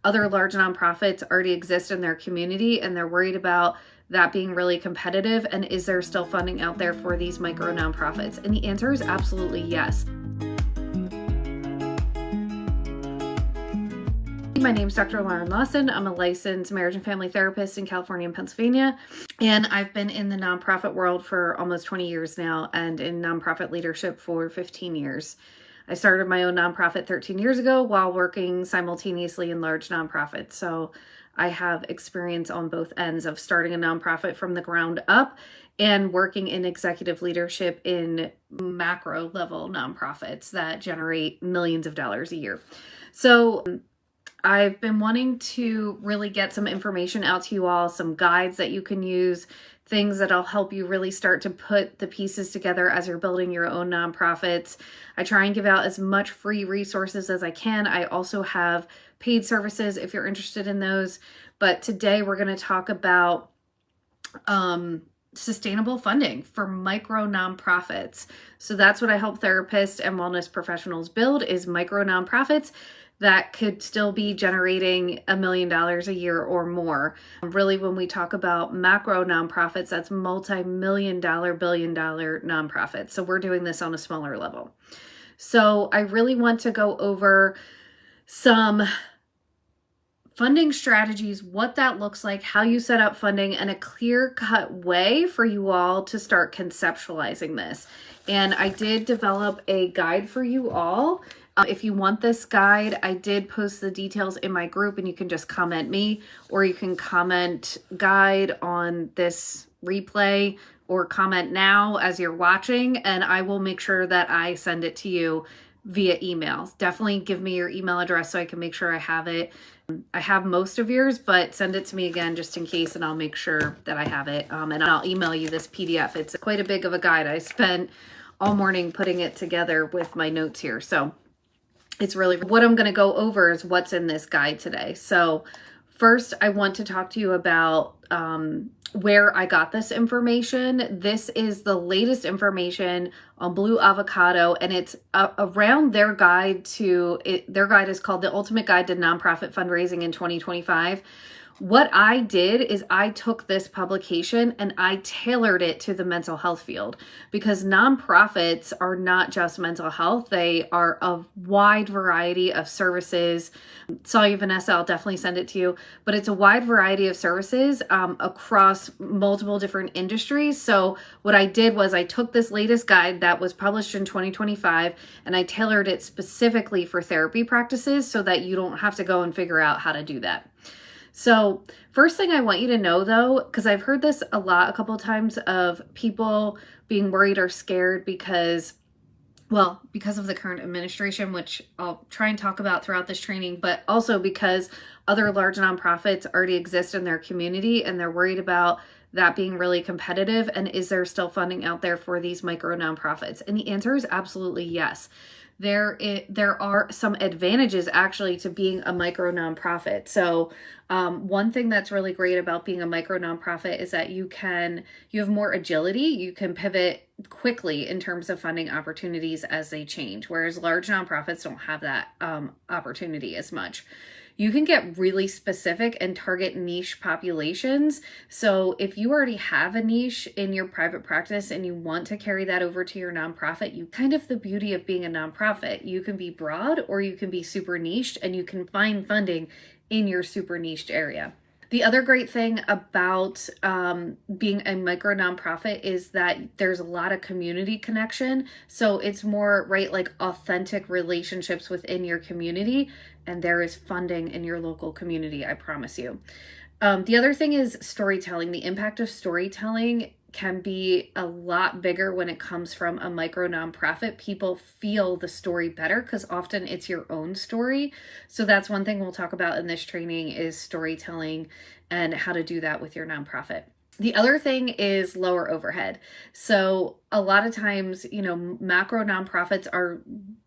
other large nonprofits already exist in their community and they're worried about that being really competitive, and is there still funding out there for these micro nonprofits? And the answer is absolutely yes. My name is Dr. Lauren Lawson. I'm a licensed marriage and family therapist in California and Pennsylvania, and I've been in the nonprofit world for almost 20 years now and in nonprofit leadership for 15 years. I started my own nonprofit 13 years ago while working simultaneously in large nonprofits. So I have experience on both ends of starting a nonprofit from the ground up and working in executive leadership in macro level nonprofits that generate millions of dollars a year. So I've been wanting to really get some information out to you all, some guides that you can use, things that'll help you really start to put the pieces together as you're building your own nonprofits. I try and give out as much free resources as I can. I also have paid services if you're interested in those. But today we're going to talk about sustainable funding for micro nonprofits. So that's what I help therapists and wellness professionals build, is micro nonprofits that could still be generating $1 million a year or more. Really, when we talk about macro nonprofits, that's multi-million-dollar, billion-dollar nonprofits. So we're doing this on a smaller level. So I really want to go over some funding strategies, what that looks like, how you set up funding, and a clear-cut way for you all to start conceptualizing this. And I did develop a guide for you all. If you want this guide, I did post the details in my group, and you can just comment me, or you can comment guide on this replay, or comment now as you're watching, and I will make sure that I send it to you via email. Definitely give me your email address so I can make sure I have it. I have most of yours, but send it to me again just in case, and I'll make sure that I have it. And I'll email you this PDF. It's quite a big of a guide. I spent all morning putting it together with my notes here. So it's really what I'm going to go over is what's in this guide today. So first, I want to talk to you about where I got this information. This is the latest information on Blue Avocado, and it's around their guide to it. Their guide is called The Ultimate Guide to Nonprofit Fundraising in 2025. What I did is I took this publication and I tailored it to the mental health field, because nonprofits are not just mental health. They are a wide variety of services. Saw you, Vanessa. I'll definitely send it to you. But it's a wide variety of services across multiple different industries. So what I did was I took this latest guide that was published in 2025 and I tailored it specifically for therapy practices so that you don't have to go and figure out how to do that. So first thing I want you to know, though, because I've heard this a couple of times, of people being worried or scared because of the current administration, which I'll try and talk about throughout this training, but also because other large nonprofits already exist in their community and they're worried about that being really competitive, and is there still funding out there for these micro nonprofits? And the answer is absolutely yes. There are some advantages actually to being a micro nonprofit. So one thing that's really great about being a micro nonprofit is that you have more agility. You can pivot quickly in terms of funding opportunities as they change, whereas large nonprofits don't have that opportunity as much. You can get really specific and target niche populations. So if you already have a niche in your private practice and you want to carry that over to your nonprofit, you kind of, the beauty of being a nonprofit, you can be broad or you can be super niched, and you can find funding in your super niched area. The other great thing about being a micro nonprofit is that there's a lot of community connection. So it's more, right, like authentic relationships within your community, and there is funding in your local community, I promise you. The other thing is storytelling. The impact of storytelling can be a lot bigger when it comes from a micro nonprofit. People feel the story better because often it's your own story. So that's one thing we'll talk about in this training, is storytelling and how to do that with your nonprofit. The other thing is lower overhead. So a lot of times, macro nonprofits are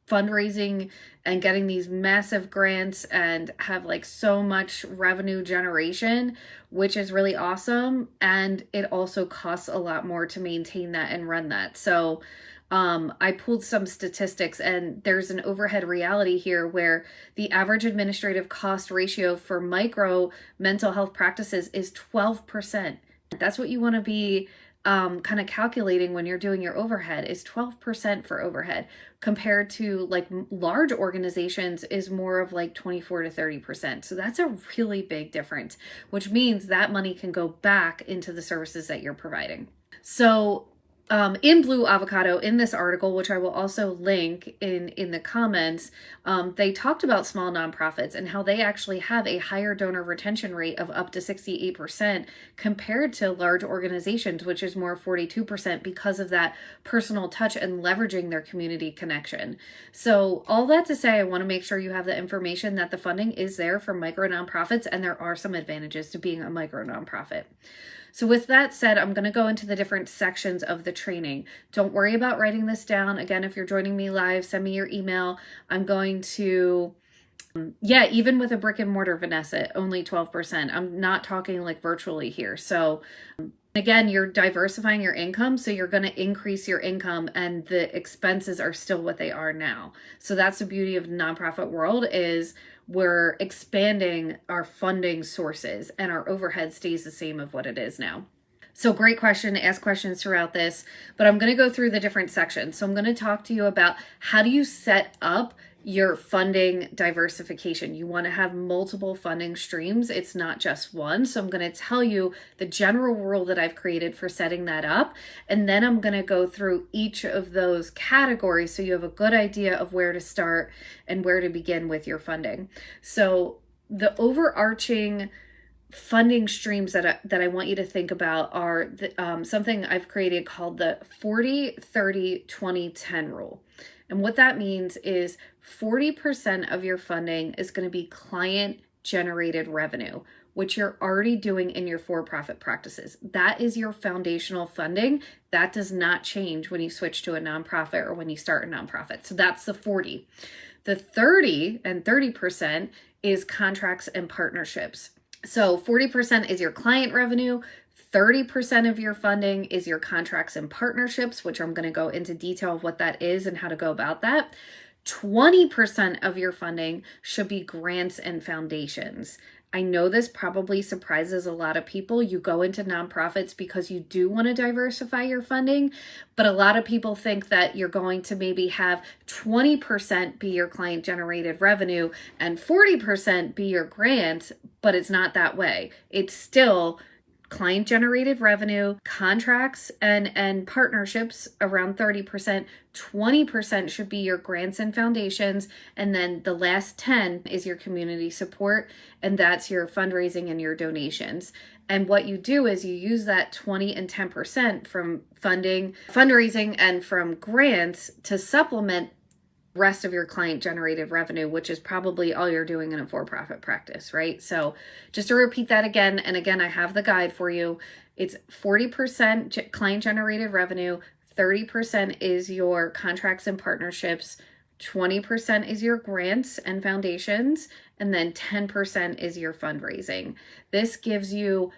fundraising and getting these massive grants and have like so much revenue generation, which is really awesome. And it also costs a lot more to maintain that and run that. So I pulled some statistics, and there's an overhead reality here where the average administrative cost ratio for micro mental health practices is 12%. That's what you want to be kind of calculating when you're doing your overhead, is 12% for overhead, compared to like large organizations is more of like 24 to 30%. So that's a really big difference, which means that money can go back into the services that you're providing. So in Blue Avocado, in this article, which I will also link in the comments, they talked about small nonprofits and how they actually have a higher donor retention rate of up to 68% compared to large organizations, which is more 42%, because of that personal touch and leveraging their community connection. So all that to say, I want to make sure you have the information that the funding is there for micro nonprofits, and there are some advantages to being a micro nonprofit. So with that said, I'm going to go into the different sections of the training. Don't worry about writing this down. Again, if you're joining me live, send me your email. I'm going to, even with a brick and mortar, Vanessa, only 12%. I'm not talking like virtually here. So again, you're diversifying your income, so you're going to increase your income, and the expenses are still what they are now. So that's the beauty of the nonprofit world, is we're expanding our funding sources and our overhead stays the same of what it is now. So great question. Ask questions throughout this, but I'm going to go through the different sections. So I'm going to talk to you about how do you set up your funding diversification. You want to have multiple funding streams. It's not just one. So I'm going to tell you the general rule that I've created for setting that up. And then I'm going to go through each of those categories so you have a good idea of where to start and where to begin with your funding. So the overarching funding streams that I want you to think about are something I've created called the 40-30-20-10 rule. And what that means is 40% of your funding is going to be client generated revenue, which you're already doing in your for-profit practices. That is your foundational funding. That does not change when you switch to a nonprofit or when you start a nonprofit. So that's the 40. The 30% is contracts and partnerships. So 40% is your client revenue, 30% of your funding is your contracts and partnerships, which I'm going to go into detail of what that is and how to go about that. 20% of your funding should be grants and foundations. I know this probably surprises a lot of people. You go into nonprofits because you do want to diversify your funding, but a lot of people think that you're going to maybe have 20% be your client generated revenue and 40% be your grants, but it's not that way. It's still client generated revenue, contracts and partnerships around 30%, 20% should be your grants and foundations, and then the last 10 is your community support, and that's your fundraising and your donations. And what you do is you use that 20 and 10% from fundraising and from grants to supplement rest of your client generated revenue, which is probably all you're doing in a for-profit practice, right? So just to repeat that again, and again, I have the guide for you. It's 40% client generated revenue, 30% is your contracts and partnerships, 20% is your grants and foundations, and then 10% is your fundraising. This gives you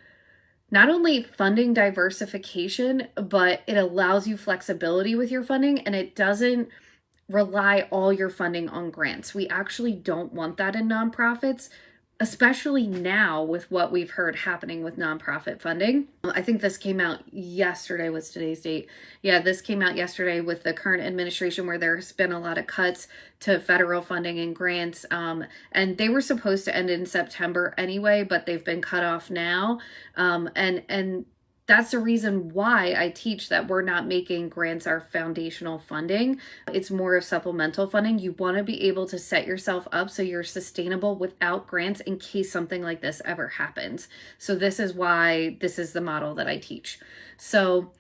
not only funding diversification, but it allows you flexibility with your funding, and it doesn't rely all your funding on grants. We actually don't want that in nonprofits, especially now with what we've heard happening with nonprofit funding. I think this came out yesterday. What's today's date? Yeah, this came out yesterday with the current administration, where there's been a lot of cuts to federal funding and grants. And they were supposed to end in September anyway, but they've been cut off now. And that's the reason why I teach that we're not making grants our foundational funding. It's more of supplemental funding. You want to be able to set yourself up so you're sustainable without grants in case something like this ever happens. So this is why this is the model that I teach. So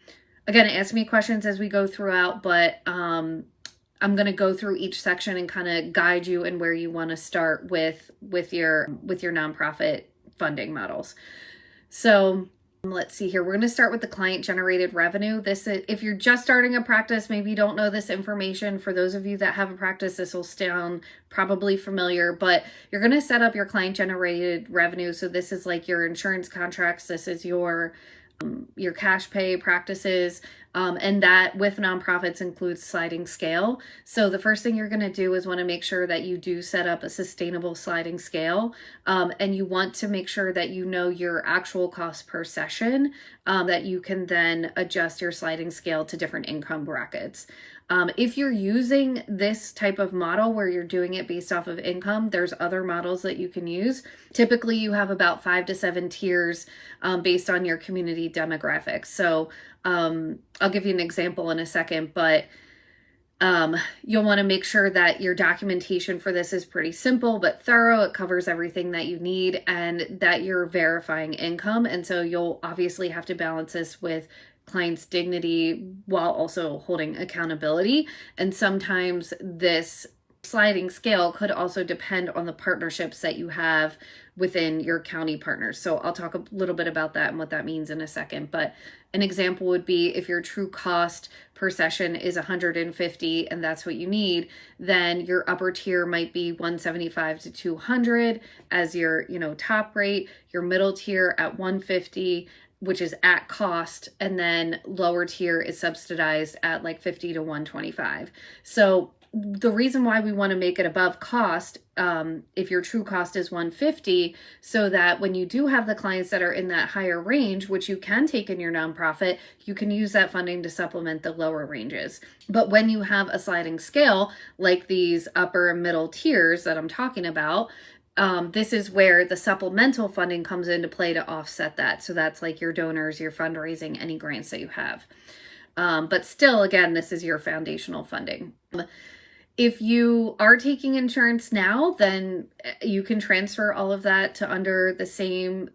again, ask me questions as we go throughout, but I'm going to go through each section and kind of guide you in where you want to start with your nonprofit funding models. So let's see here. We're going to start with the client generated revenue. This is, if you're just starting a practice, maybe you don't know this information. For those of you that have a practice, this will sound probably familiar, but you're going to set up your client generated revenue. So this is like your insurance contracts. This is your your cash pay practices, and that with nonprofits includes sliding scale. So the first thing you're going to do is want to make sure that you do set up a sustainable sliding scale, and you want to make sure that you know your actual cost per session, that you can then adjust your sliding scale to different income brackets. If you're using this type of model where you're doing it based off of income, there's other models that you can use. Typically, you have about 5 to 7 tiers based on your community demographics. So I'll give you an example in a second, but you'll want to make sure that your documentation for this is pretty simple but thorough. It covers everything that you need, and that you're verifying income. And so you'll obviously have to balance this with client's dignity while also holding accountability. And sometimes this sliding scale could also depend on the partnerships that you have within your county partners. So I'll talk a little bit about that and what that means in a second. But an example would be if your true cost per session is 150 and that's what you need, then your upper tier might be 175 to 200 as your, top rate, your middle tier at 150, which is at cost, and then lower tier is subsidized at like 50 to 125. So the reason why we want to make it above cost, if your true cost is 150, so that when you do have the clients that are in that higher range, which you can take in your nonprofit, you can use that funding to supplement the lower ranges. But when you have a sliding scale, like these upper and middle tiers that I'm talking about, this is where the supplemental funding comes into play to offset that. So that's like your donors, your fundraising, any grants that you have. But still, again, this is your foundational funding. If you are taking insurance now, then you can transfer all of that to under the same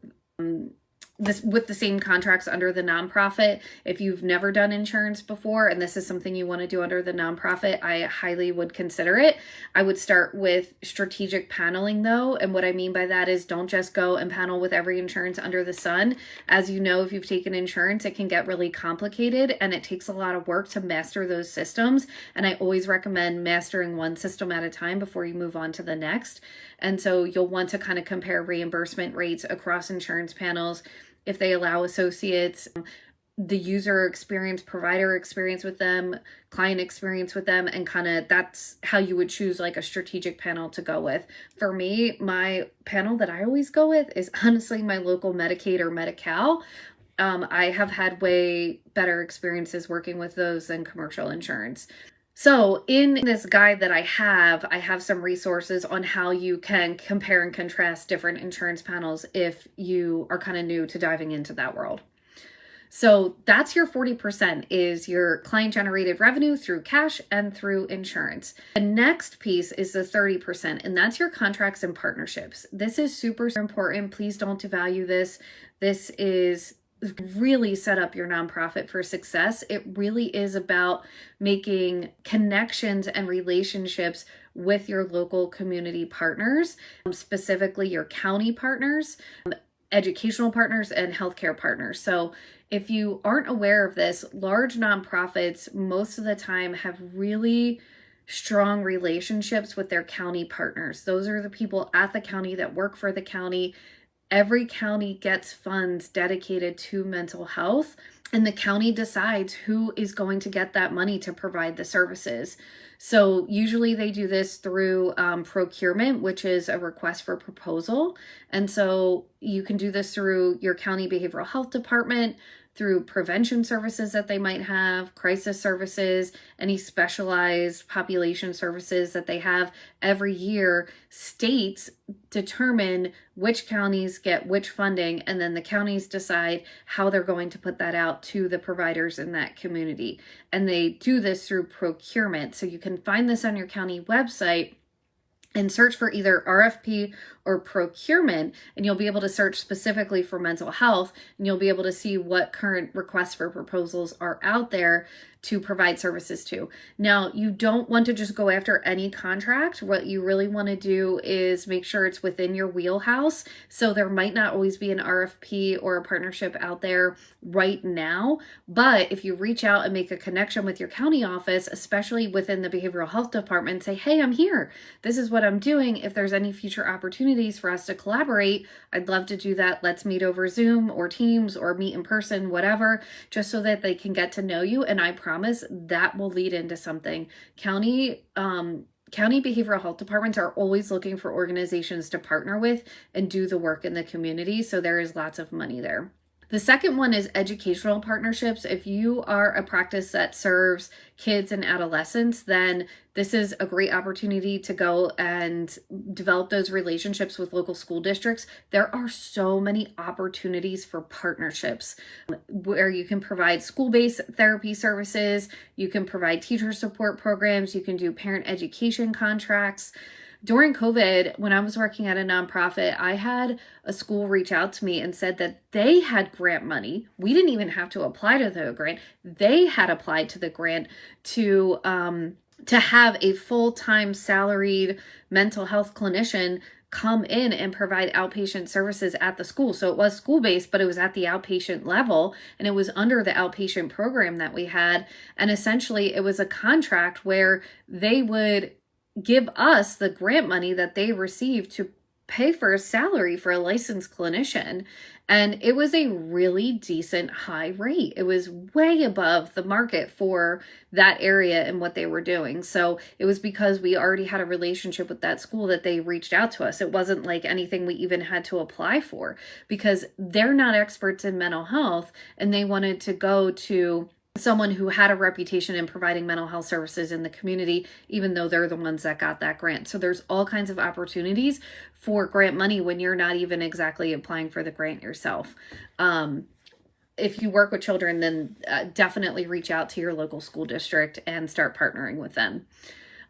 with the same contracts under the nonprofit. If you've never done insurance before and this is something you want to do under the nonprofit, I highly would consider it. I would start with strategic paneling though. And what I mean by that is don't just go and panel with every insurance under the sun. As you know, if you've taken insurance, it can get really complicated and it takes a lot of work to master those systems. And I always recommend mastering one system at a time before you move on to the next. And so you'll want to kind of compare reimbursement rates across insurance panels, if they allow associates, the user experience, provider experience with them, client experience with them, and kind of that's how you would choose like a strategic panel to go with. For me, my panel that I always go with is honestly my local Medicaid or Medi-Cal. I have had way better experiences working with those than commercial insurance. So in this guide that I have some resources on how you can compare and contrast different insurance panels if you are kind of new to diving into that world. So that's your 40% is your client generated revenue through cash and through insurance. The next piece is the 30%, and that's your contracts and partnerships. This is super important. Please don't devalue this. This is really set up your nonprofit for success. It really is about making connections and relationships with your local community partners, specifically your county partners, educational partners, and healthcare partners. So if you aren't aware of this, large nonprofits most of the time have really strong relationships with their county partners. Those are the people at the county that work for the county. Every county gets funds dedicated to mental health, and the county decides who is going to get that money to provide the services. So usually they do this through procurement, which is a request for proposal. And so you can do this through your county behavioral health department, through prevention services that they might have, crisis services, any specialized population services that they have. Every year, states determine which counties get which funding, and then the counties decide how they're going to put that out to the providers in that community. And they do this through procurement. So you can find this on your county website and search for either RFP or procurement, and you'll be able to search specifically for mental health, and you'll be able to see what current requests for proposals are out there. to provide services to. Now, you don't want to just go after any contract. What you really want to do is make sure it's within your wheelhouse. So there might not always be an RFP or a partnership out there right now, but if you reach out and make a connection with your county office, especially within the behavioral health department, say, hey, I'm here. This is what I'm doing. If there's any future opportunities for us to collaborate, I'd love to do that. Let's meet over Zoom or Teams or meet in person, whatever, just so that they can get to know you. And I promise that will lead into something. County behavioral health departments are always looking for organizations to partner with and do the work in the community. So there is lots of money there. The second one is educational partnerships. If you are a practice that serves kids and adolescents, then this is a great opportunity to go and develop those relationships with local school districts. There are so many opportunities for partnerships where you can provide school-based therapy services, you can provide teacher support programs, you can do parent education contracts. During COVID, when I was working at a nonprofit, I had a school reach out to me and said that they had grant money. We didn't even have to apply to the grant. They had applied to the grant to have a full-time salaried mental health clinician come in and provide outpatient services at the school. So it was school-based, but it was at the outpatient level, and it was under the outpatient program that we had. And essentially, it was a contract where they would give us the grant money that they received to pay for a salary for a licensed clinician. And it was a really decent high rate. It was way above the market for that area and what they were doing. So it was because we already had a relationship with that school that they reached out to us. It wasn't like anything we even had to apply for, because they're not experts in mental health and they wanted to go to someone who had a reputation in providing mental health services in the community, even though they're the ones that got that grant. So there's all kinds of opportunities for grant money when you're not even exactly applying for the grant yourself. If you work with children, then definitely reach out to your local school district and start partnering with them.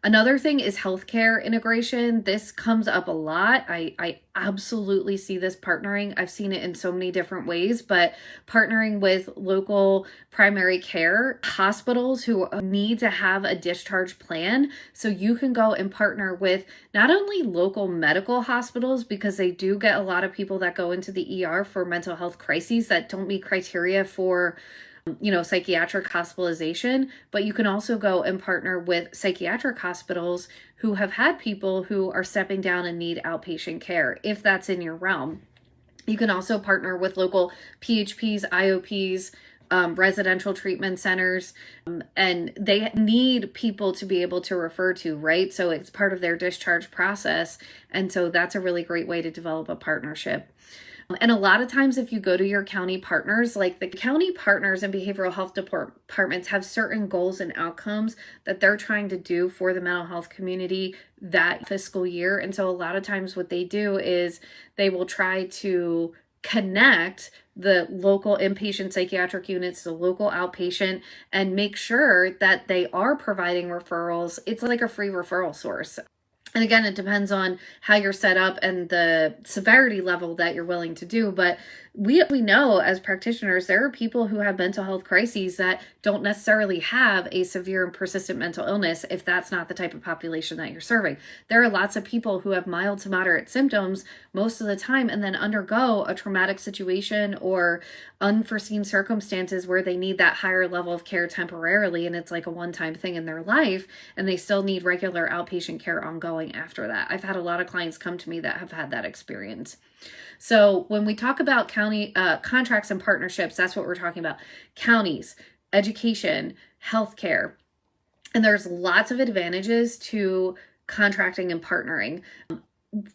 Another thing is healthcare integration. This comes up a lot. I absolutely see this partnering. I've seen it in so many different ways, but partnering with local primary care hospitals who need to have a discharge plan. So you can go and partner with not only local medical hospitals, because they do get a lot of people that go into the ER for mental health crises that don't meet criteria for psychiatric hospitalization, but you can also go and partner with psychiatric hospitals who have had people who are stepping down and need outpatient care, if that's in your realm. You can also partner with local PHPs, IOPs, residential treatment centers, and they need people to be able to refer to, right? So it's part of their discharge process. And so that's a really great way to develop a partnership. And a lot of times if you go to your county partners, like the county partners and behavioral health departments have certain goals and outcomes that they're trying to do for the mental health community that fiscal year. And so a lot of times what they do is they will try to connect the local inpatient psychiatric units, the local outpatient, and make sure that they are providing referrals. It's like a free referral source. And again, it depends on how you're set up and the severity level that you're willing to do. But we know as practitioners, there are people who have mental health crises that don't necessarily have a severe and persistent mental illness if that's not the type of population that you're serving. There are lots of people who have mild to moderate symptoms most of the time and then undergo a traumatic situation or unforeseen circumstances where they need that higher level of care temporarily, and it's like a one-time thing in their life, and they still need regular outpatient care ongoing after that. I've had a lot of clients come to me that have had that experience. So when we talk about county contracts and partnerships, that's what we're talking about. Counties, education, healthcare, and there's lots of advantages to contracting and partnering.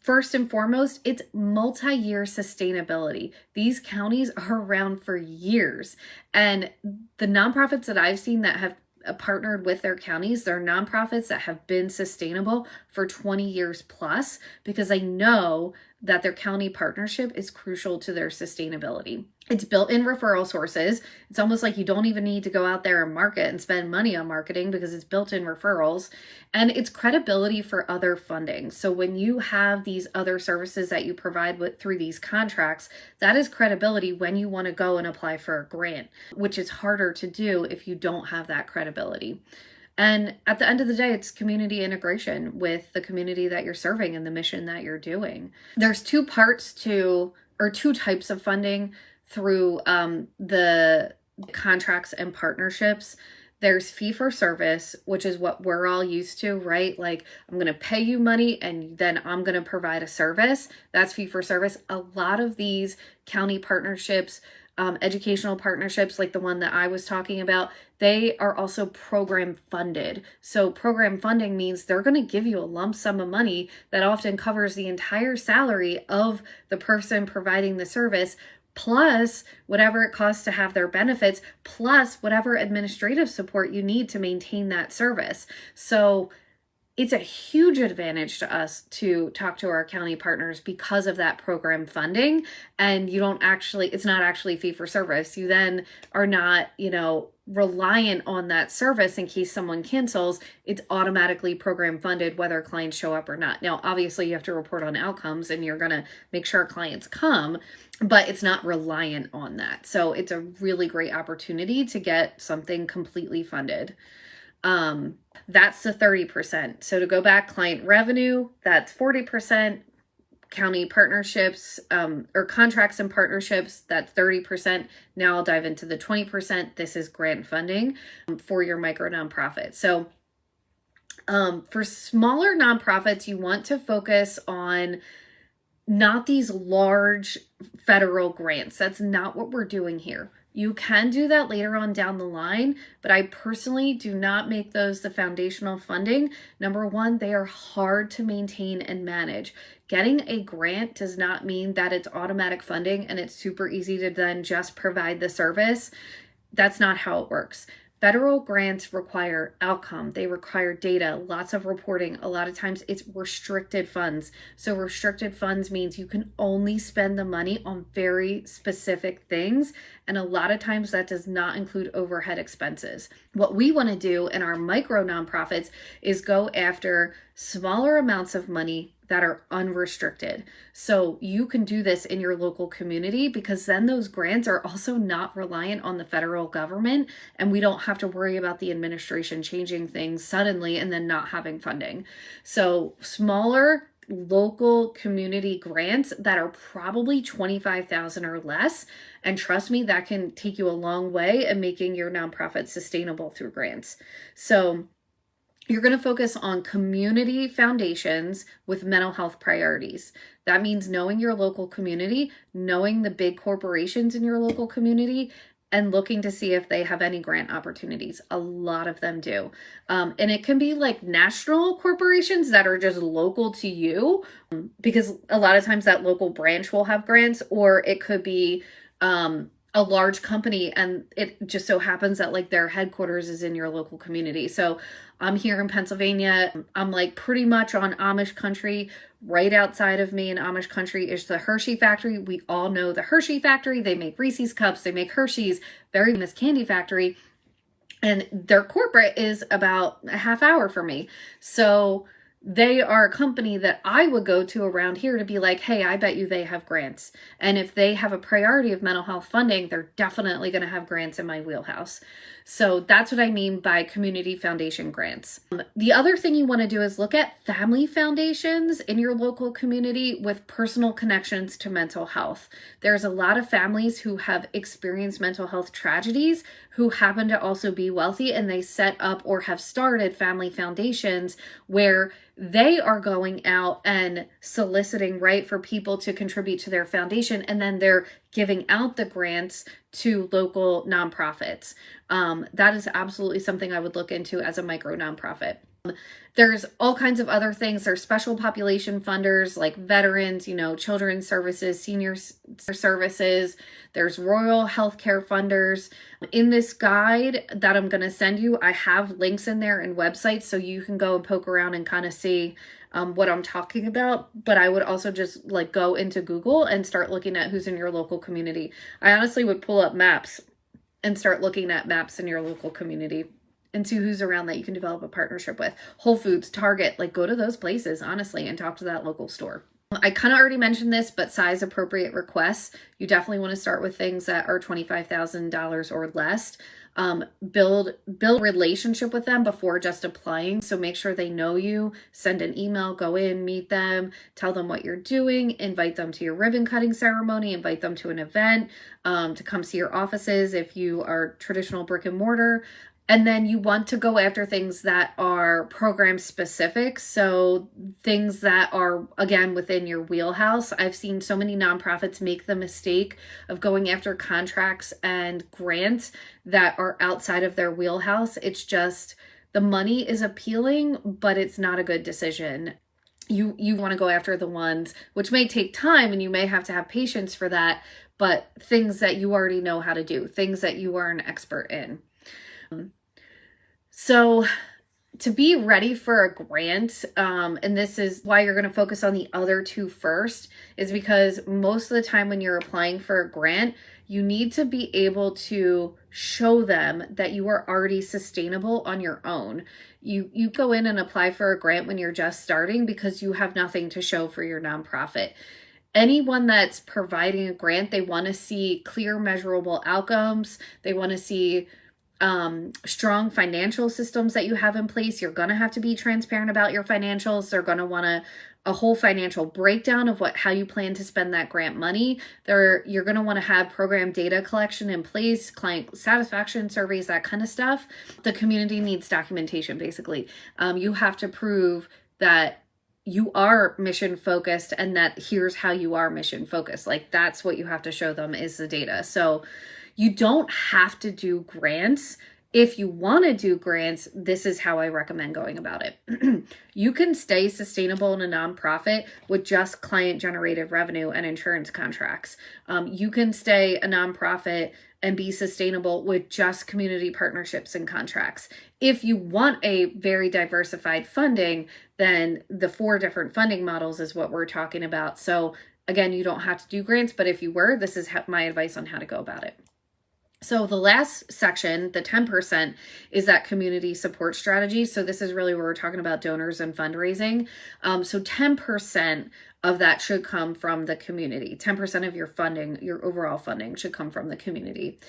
First and foremost, it's multi-year sustainability. These counties are around for years, and the nonprofits that I've seen that have partnered with their counties, they're nonprofits that have been sustainable for 20 years plus, because I know that their county partnership is crucial to their sustainability. It's built-in referral sources. It's almost like you don't even need to go out there and market and spend money on marketing because it's built-in referrals. And it's credibility for other funding. So when you have these other services that you provide through these contracts, that is credibility when you want to go and apply for a grant, which is harder to do if you don't have that credibility. And at the end of the day, it's community integration with the community that you're serving and the mission that you're doing. There's two types of funding through the contracts and partnerships. There's fee for service, which is what we're all used to, right? Like, I'm going to pay you money and then I'm going to provide a service. That's fee for service. A lot of these county partnerships, educational partnerships, like the one that I was talking about, they are also program funded. So program funding means they're going to give you a lump sum of money that often covers the entire salary of the person providing the service, plus whatever it costs to have their benefits, plus whatever administrative support you need to maintain that service. So it's a huge advantage to us to talk to our county partners because of that program funding. And it's not actually fee for service. You then are not, reliant on that service in case someone cancels. It's automatically program funded whether clients show up or not. Now, obviously you have to report on outcomes and you're going to make sure clients come, but it's not reliant on that. So it's a really great opportunity to get something completely funded. That's the 30%. So to go back, client revenue, that's 40%. County partnerships, or contracts and partnerships, that's 30%. Now I'll dive into the 20%. This is grant funding for your micro nonprofit. So for smaller nonprofits, you want to focus on not these large federal grants. That's not what we're doing here. You can do that later on down the line, but I personally do not make those the foundational funding. Number one, they are hard to maintain and manage. Getting a grant does not mean that it's automatic funding and it's super easy to then just provide the service. That's not how it works. Federal grants require outcome. They require data, lots of reporting. A lot of times it's restricted funds. So restricted funds means you can only spend the money on very specific things. And a lot of times that does not include overhead expenses. What we want to do in our micro nonprofits is go after smaller amounts of money that are unrestricted. So you can do this in your local community because then those grants are also not reliant on the federal government and we don't have to worry about the administration changing things suddenly and then not having funding. So smaller local community grants that are probably $25,000 or less. And trust me, that can take you a long way in making your nonprofit sustainable through grants. So you're going to focus on community foundations with mental health priorities. That means knowing your local community, knowing the big corporations in your local community, and looking to see if they have any grant opportunities. A lot of them do. And it can be like national corporations that are just local to you, because a lot of times that local branch will have grants, or it could be a large company and it just so happens that like their headquarters is in your local community. So I'm here in Pennsylvania. I'm like pretty much on Amish country. Right outside of me in Amish country is the Hershey factory. We all know the Hershey factory. They make Reese's cups. They make Hershey's, very famous candy factory. And their corporate is about a half hour from me. So they are a company that I would go to around here to be like, hey, I bet you they have grants. And if they have a priority of mental health funding, they're definitely going to have grants in my wheelhouse. So that's what I mean by community foundation grants. The other thing you want to do is look at family foundations in your local community with personal connections to mental health. There's a lot of families who have experienced mental health tragedies who happen to also be wealthy, and they set up or have started family foundations where they are going out and soliciting, right, for people to contribute to their foundation, and then they're giving out the grants to local nonprofits. That is absolutely something I would look into as a micro nonprofit. There's all kinds of other things. There's special population funders like veterans, children's services, senior services. There's rural healthcare funders. In this guide that I'm going to send you, I have links in there and websites so you can go and poke around and kind of see what I'm talking about, but I would also just like go into Google and start looking at who's in your local community. I honestly would pull up maps and start looking at maps in your local community and see who's around that you can develop a partnership with. Whole Foods, Target, like go to those places, honestly, and talk to that local store. I kind of already mentioned this, but size appropriate requests. You definitely want to start with things that are $25,000 or less. Build relationship with them before just applying. So make sure they know you, send an email, go in, meet them, tell them what you're doing, invite them to your ribbon cutting ceremony, invite them to an event, to come see your offices if you are traditional brick and mortar. And then you want to go after things that are program specific. So things that are, again, within your wheelhouse. I've seen so many nonprofits make the mistake of going after contracts and grants that are outside of their wheelhouse. It's just the money is appealing, but it's not a good decision. You want to go after the ones which may take time and you may have to have patience for that, but things that you already know how to do, things that you are an expert in. So to be ready for a grant, and this is why you're going to focus on the other two first, is because most of the time when you're applying for a grant, you need to be able to show them that you are already sustainable on your own. You go in and apply for a grant when you're just starting because you have nothing to show for your nonprofit. Anyone that's providing a grant, they want to see clear, measurable outcomes. They want to see strong financial systems that you have in place. You're going to have to be transparent about your financials. They're going to want a whole financial breakdown of how you plan to spend that grant money. You're going to want to have program data collection in place, client satisfaction surveys, that kind of stuff. The community needs documentation, basically. You have to prove that you are mission focused and that here's how you are mission focused. Like that's what you have to show them is the data. So you don't have to do grants. If you want to do grants, this is how I recommend going about it. You can stay sustainable in a nonprofit with just client-generated revenue and insurance contracts. You can stay a nonprofit and be sustainable with just community partnerships and contracts. If you want a very diversified funding, then the 4 different funding models is what we're talking about. So again, you don't have to do grants, but if you were, this is my advice on how to go about it. So the last section, the 10%, is that community support strategy. So this is really where we're talking about donors and fundraising. So 10% of that should come from the community. 10% of your funding, your overall funding, should come from the community.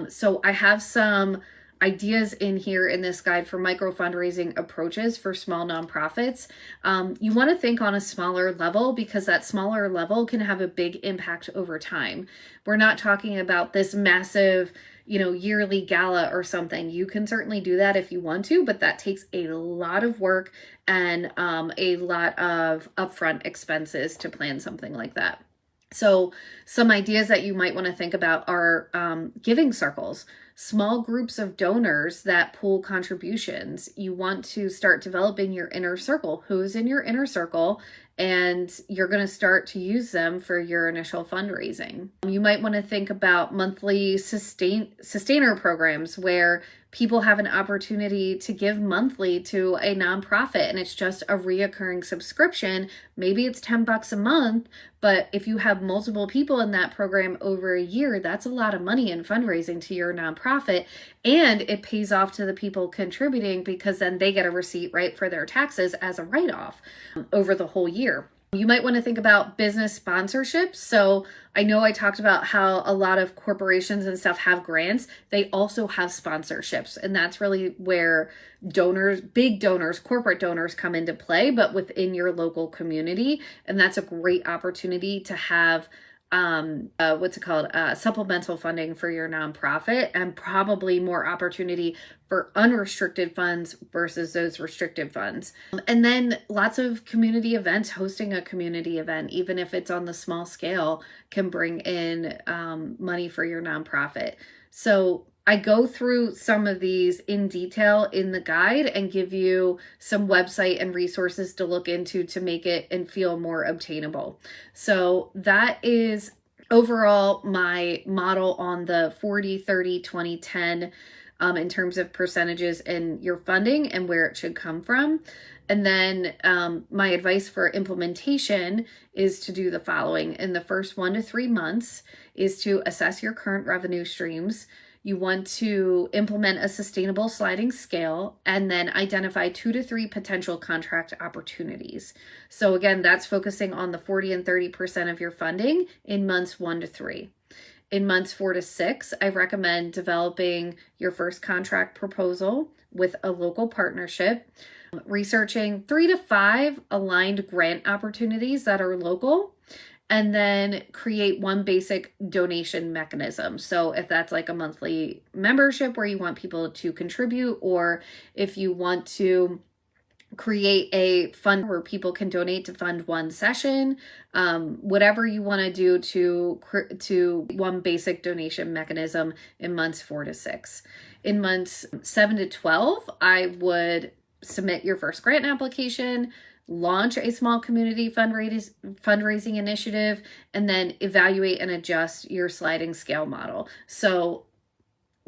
So I have some ideas in here in this guide for micro fundraising approaches for small nonprofits. You want to think on a smaller level because that smaller level can have a big impact over time. We're not talking about this massive, yearly gala or something. You can certainly do that if you want to, but that takes a lot of work and a lot of upfront expenses to plan something like that. So some ideas that you might want to think about are giving circles, small groups of donors that pool contributions. You want to start developing your inner circle. Who's in your inner circle? And you're going to start to use them for your initial fundraising. You might want to think about monthly sustainer programs where people have an opportunity to give monthly to a nonprofit and it's just a reoccurring subscription. Maybe it's $10 a month, but if you have multiple people in that program over a year, that's a lot of money in fundraising to your nonprofit, and it pays off to the people contributing because then they get a receipt, right, for their taxes as a write-off over the whole year. You might want to think about business sponsorships. So I know I talked about how a lot of corporations and stuff have grants. They also have sponsorships. And that's really where donors, big donors, corporate donors come into play, but within your local community. And that's a great opportunity to have supplemental funding for your nonprofit, and probably more opportunity for unrestricted funds versus those restricted funds. And then lots of community events. Hosting a community event, even if it's on the small scale, can bring in money for your nonprofit. So I go through some of these in detail in the guide and give you some website and resources to look into to make it and feel more obtainable. So that is overall my model on the 40, 30, 20, 10 in terms of percentages in your funding and where it should come from. And then my advice for implementation is to do the following. In the first 1 to 3 months is to assess your current revenue streams. You want to implement a sustainable sliding scale and then identify 2 to 3 potential contract opportunities. So again, that's focusing on the 40 and 30% of your funding in months 1 to 3. In months 4 to 6, I recommend developing your first contract proposal with a local partnership, researching 3 to 5 aligned grant opportunities that are local, and then create one basic donation mechanism. So if that's like a monthly membership where you want people to contribute, or if you want to create a fund where people can donate to fund one session, whatever you want to do to one basic donation mechanism in months 4 to 6. In months 7 to 12, I would submit your first grant application, launch a small community fundraising initiative, and then evaluate and adjust your sliding scale model. So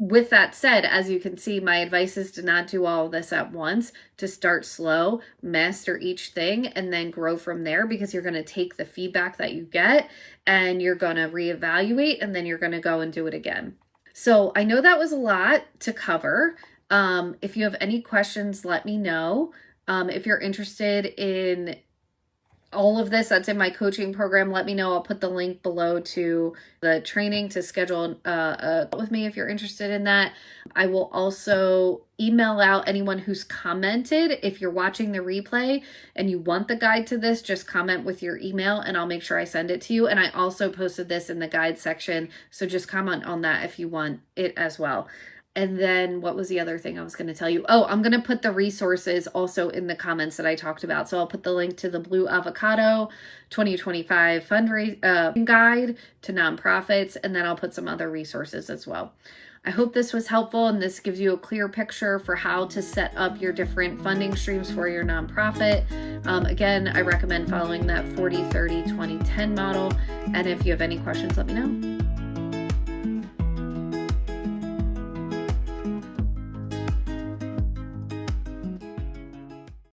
with that said, as you can see, my advice is to not do all of this at once, to start slow, master each thing, and then grow from there, because you're going to take the feedback that you get and you're going to reevaluate, and then you're going to go and do it again. So I know that was a lot to cover. If you have any questions, let me know. If you're interested in all of this that's in my coaching program, let me know. I'll put the link below to the training to schedule with me if you're interested in that. I will also email out anyone who's commented. If you're watching the replay and you want the guide to this, just comment with your email and I'll make sure I send it to you. And I also posted this in the guide section, so just comment on that if you want it as well. And then what was the other thing I was going to tell you? Oh, I'm going to put the resources also in the comments that I talked about. So I'll put the link to the Blue Avocado 2025 fundraising guide to nonprofits, and then I'll put some other resources as well. I hope this was helpful and this gives you a clear picture for how to set up your different funding streams for your nonprofit. Again, I recommend following that 40-30-20-10 model. And if you have any questions, let me know.